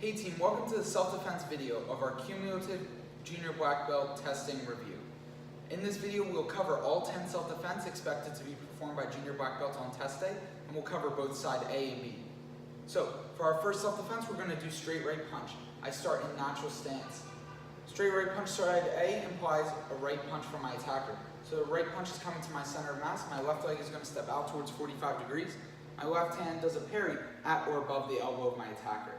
Hey team, welcome to the self-defense video of our cumulative junior black belt testing review. In this video, we'll cover all 10 self-defense expected to be performed by junior black belts on test day, and we'll cover both side A and B. So, for our first self-defense, we're going to do straight right punch. I start in natural stance. Straight right punch side A implies a right punch from my attacker. So the right punch is coming to my center of mass, my left leg is going to step out towards 45 degrees. My left hand does a parry at or above the elbow of my attacker.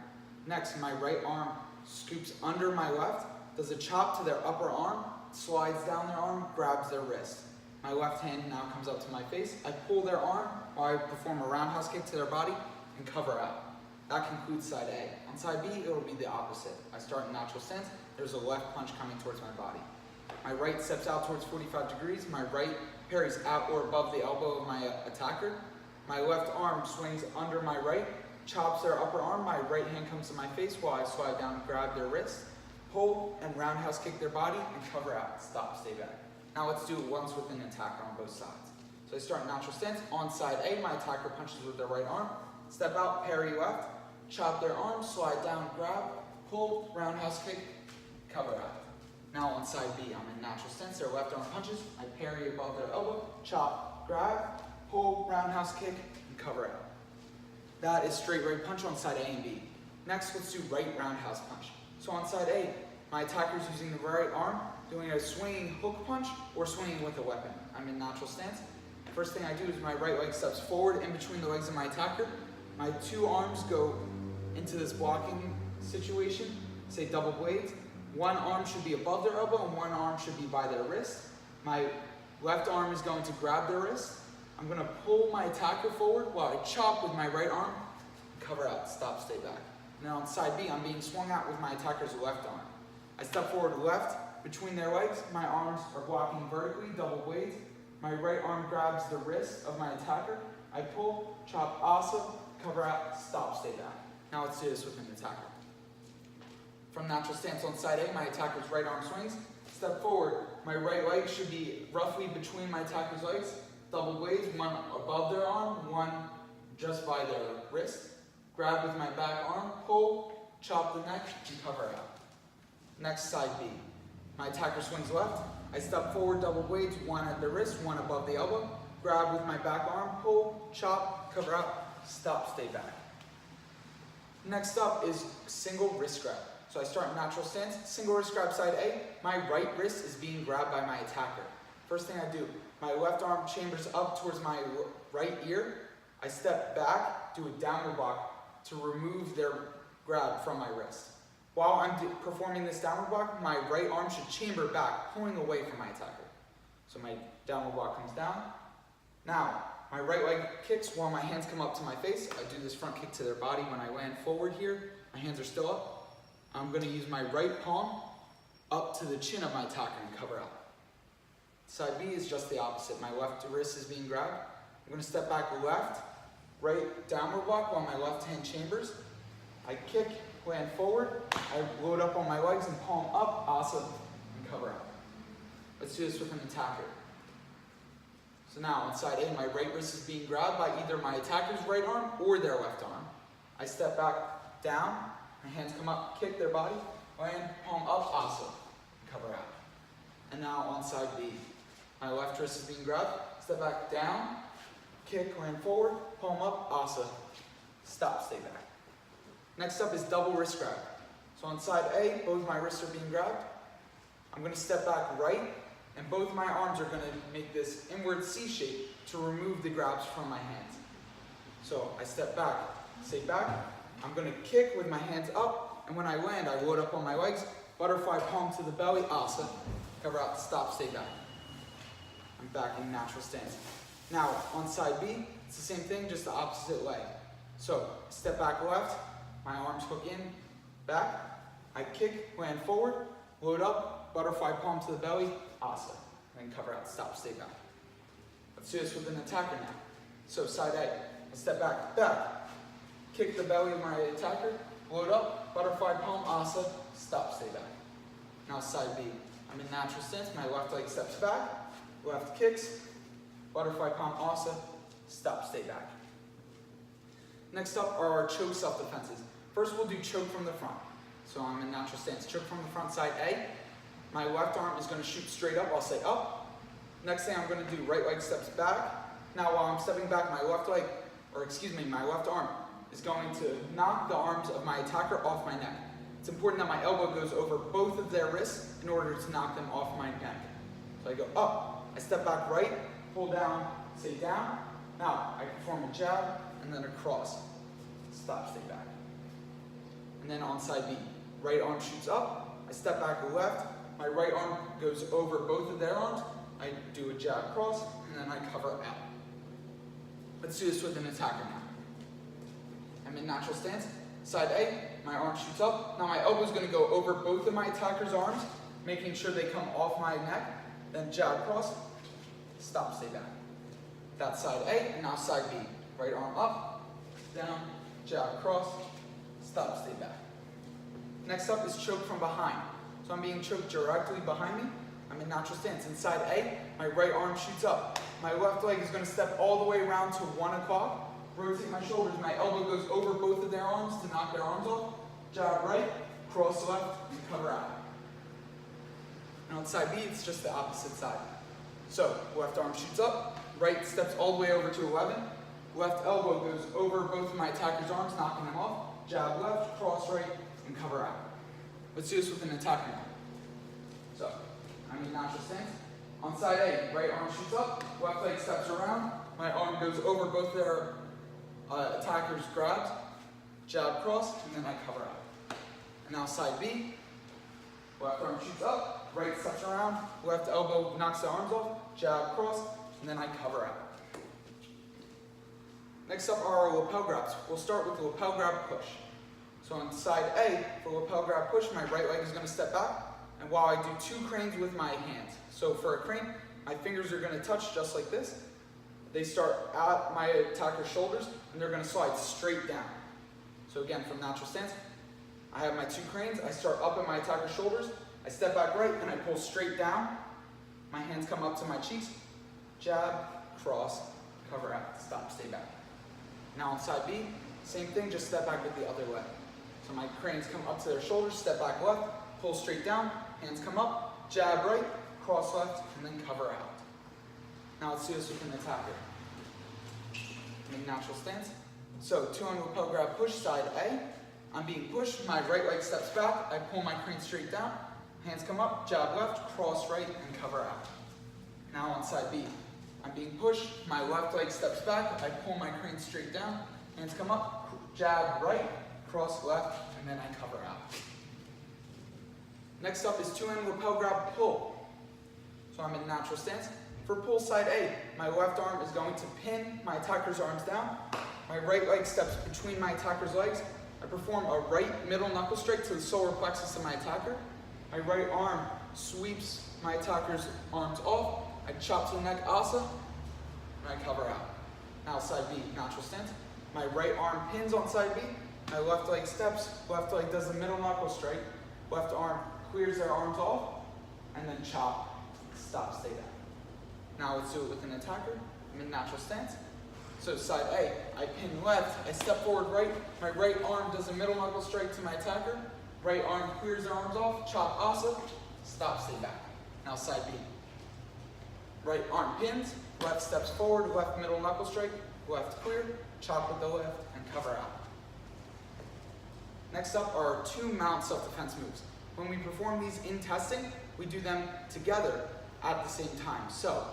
Next, my right arm scoops under my left, does a chop to their upper arm, slides down their arm, grabs their wrist. My left hand now comes up to my face. I pull their arm while I perform a roundhouse kick to their body and cover out. That concludes side A. On side B, it will be the opposite. I start in natural stance. There's a left punch coming towards my body. My right steps out towards 45 degrees. My right parries at or above the elbow of my attacker. My left arm swings under my right, chops their upper arm. My right hand comes to my face while I slide down and grab their wrist, pull and roundhouse kick their body and cover out. Stop, stay back. Now let's do it once with an attacker on both sides. So I start in natural stance. On side A, my attacker punches with their right arm. Step out, parry left, chop their arm, slide down, grab, pull, roundhouse kick, cover out. Now on side B, I'm in natural stance. Their left arm punches. I parry above their elbow, chop, grab, pull, roundhouse kick, and cover out. That is straight right punch on side A and B. Next, let's do right roundhouse punch. So on side A, my attacker is using the right arm, doing a swinging hook punch or swinging with a weapon. I'm in natural stance. First thing I do is my right leg steps forward in between the legs of my attacker. My two arms go into this blocking situation, say double blades. One arm should be above their elbow and one arm should be by their wrist. My left arm is going to grab their wrist. I'm going to pull my attacker forward while I chop with my right arm, cover out, stop, stay back. Now on side B, I'm being swung out with my attacker's left arm. I step forward left between their legs. My arms are blocking vertically, double blades. My right arm grabs the wrist of my attacker. I pull, chop, asa, cover out, stop, stay back. Now let's do this with an attacker. From natural stance on side A, my attacker's right arm swings. Step forward, my right leg should be roughly between my attacker's legs. Double blades, one above their arm, one just by their wrist. Grab with my back arm, pull, chop the neck, and cover out. Next, side B. My attacker swings left. I step forward, double blades, one at the wrist, one above the elbow. Grab with my back arm, pull, chop, cover out, stop, stay back. Next up is single wrist grab. So I start in natural stance, single wrist grab side A. My right wrist is being grabbed by my attacker. First thing I do, my left arm chambers up towards my right ear. I step back, do a downward block to remove their grab from my wrist. While I'm performing this downward block, my right arm should chamber back, pulling away from my attacker. So my downward block comes down. Now, my right leg kicks while my hands come up to my face. I do this front kick to their body. When I land forward here, my hands are still up. I'm going to use my right palm up to the chin of my attacker and cover out. Side B is just the opposite. My left wrist is being grabbed. I'm going to step back left, right downward block while my left hand chambers. I kick, land forward. I load up on my legs and palm up, asa, and cover out. Let's do this with an attacker. So now on side A, my right wrist is being grabbed by either my attacker's right arm or their left arm. I step back down, my hands come up, kick their body, land, palm up, asa, and cover out. And now on side B, my left wrist is being grabbed, step back down, kick, land forward, palm up, asa, stop, stay back. Next up is double wrist grab. So on side A, both my wrists are being grabbed. I'm going to step back right, and both my arms are going to make this inward C shape to remove the grabs from my hands. So I step back, stay back. I'm going to kick with my hands up, and when I land, I load up on my legs, butterfly palm to the belly, asa, cover out, stop, stay back. I'm back in natural stance. Now, on side B, it's the same thing, just the opposite leg. So, step back left, my arms hook in, back, I kick, land forward, load up, butterfly palm to the belly, asa, and then cover out, stop, stay back. Let's do this with an attacker now. So, side A, I step back, kick the belly of my attacker, load up, butterfly palm, asa, stop, stay back. Now side B, I'm in natural stance, my left leg steps back, left kicks, butterfly palm, asa, stop, stay back. Next up are our choke self-defenses. First we'll do choke from the front. So I'm in natural stance. Choke from the front, side A. My left arm is going to shoot straight up. I'll say up. Next thing I'm going to do, right leg steps back. Now while I'm stepping back, my left arm is going to knock the arms of my attacker off my neck. It's important that my elbow goes over both of their wrists in order to knock them off my neck. So I go up, I step back right, pull down, say down. Now I perform a jab and then a cross. Stop, stay back. And then on side B, right arm shoots up, I step back left, my right arm goes over both of their arms, I do a jab cross, and then I cover out. Let's do this with an attacker now. I'm in natural stance. Side A, my arm shoots up. Now my elbow is going to go over both of my attacker's arms, making sure they come off my neck. Then jab cross, stop, stay back. That's side A, and now side B. Right arm up, down, jab cross, stop, stay back. Next up is choke from behind. So I'm being choked directly behind me. I'm in natural stance. Inside A, my right arm shoots up. My left leg is going to step all the way around to 1 o'clock. Rotate my shoulders. My elbow goes over both of their arms to knock their arms off. Jab right, cross left, and cover out. And on side B, it's just the opposite side. So left arm shoots up. Right steps all the way over to 11. Left elbow goes over both of my attacker's arms, knocking them off. Jab left, cross right, and cover out. Let's do this with an attacker now. So I'm in natural stance. On side A, right arm shoots up, left leg steps around, my arm goes over both their attacker's grabs, jab cross, and then I cover out. And now side B, left arm shoots up, right steps around, left elbow knocks the arms off, jab cross, and then I cover out. Next up are our lapel grabs. We'll start with the lapel grab push. So on side A, for lapel grab push, my right leg is going to step back, and while I do 2 cranes with my hands. So for a crane, my fingers are going to touch just like this. They start at my attacker's shoulders, and they're going to slide straight down. So again, from natural stance, I have my 2 cranes. I start up at my attacker's shoulders. I step back right, and I pull straight down. My hands come up to my cheeks. Jab, cross, cover out, stop, stay back. Now on side B, same thing, just step back with the other leg. So my cranes come up to their shoulders, step back left, pull straight down, hands come up, jab right, cross left, and then cover out. Now let's do this with an attacker. I'm in natural stance. So 2 on lapel grab push, side A. I'm being pushed, my right leg steps back, I pull my crane straight down, hands come up, jab left, cross right, and cover out. Now on side B, I'm being pushed, my left leg steps back, I pull my crane straight down, hands come up, jab right, cross left, and then I cover out. Next up is 2-hand lapel grab pull. So I'm in natural stance. For pull side A, my left arm is going to pin my attacker's arms down. My right leg steps between my attacker's legs. I perform a right middle knuckle strike to the solar plexus of my attacker. My right arm sweeps my attacker's arms off. I chop to the neck asa, and I cover out. Now side B, natural stance. My right arm pins on side B. My left leg steps, left leg does the middle knuckle strike. Left arm clears their arms off, and then chop, stop, stay down. Now let's do it with an attacker. I'm in natural stance. So side A, I pin left, I step forward right, my right arm does a middle knuckle strike to my attacker, right arm clears their arms off, chop asa, stop, stay back. Now side B. Right arm pins, left steps forward, left middle knuckle strike, left clear, chop with the left, and cover out. Next up are 2 mount self-defense moves. When we perform these in testing, we do them together at the same time. So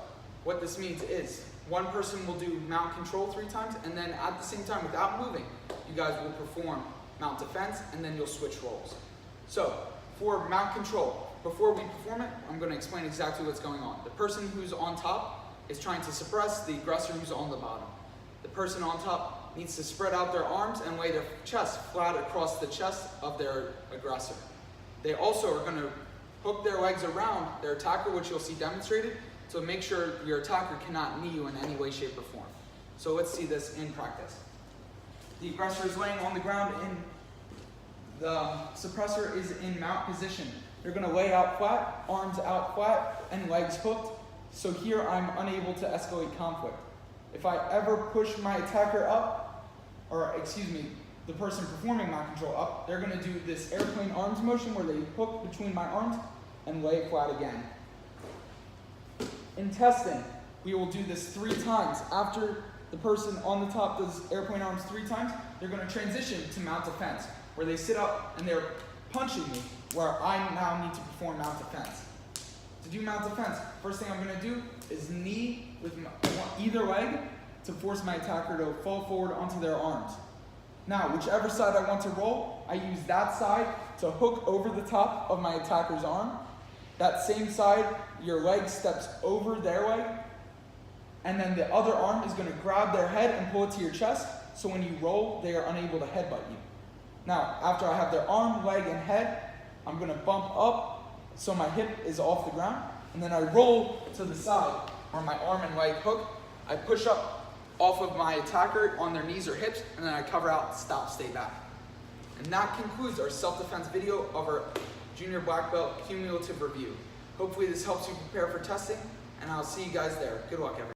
what this means is one person will do mount control 3 times, and then at the same time, without moving, you guys will perform mount defense, and then you'll switch roles. So for mount control, before we perform it, I'm going to explain exactly what's going on. The person who's on top is trying to suppress the aggressor who's on the bottom. The person on top needs to spread out their arms and lay their chest flat across the chest of their aggressor. They also are going to hook their legs around their attacker, which you'll see demonstrated, to make sure your attacker cannot knee you in any way, shape, or form. So let's see this in practice. The aggressor is laying on the ground, and the suppressor is in mount position. They're going to lay out flat, arms out flat, and legs hooked. So here I'm unable to escalate conflict. If I ever push my attacker up, the person performing my control up, they're going to do this airplane arms motion where they hook between my arms and lay flat again. In testing, we will do this 3 times. After the person on the top does airplane arms 3 times, they're going to transition to mount defense, where they sit up and they're punching me, where I now need to perform mount defense. To do mount defense, first thing I'm going to do is knee with either leg to force my attacker to fall forward onto their arms. Now, whichever side I want to roll, I use that side to hook over the top of my attacker's arm. That same side, your leg steps over their leg, and then the other arm is going to grab their head and pull it to your chest, so when you roll, they are unable to headbutt you. Now, after I have their arm, leg, and head, I'm going to bump up so my hip is off the ground, and then I roll to the side where my arm and leg hook. I push up off of my attacker on their knees or hips, and then I cover out, stop, stay back. And that concludes our self-defense video of our Junior Black Belt cumulative review. Hopefully this helps you prepare for testing, and I'll see you guys there. Good luck, everyone.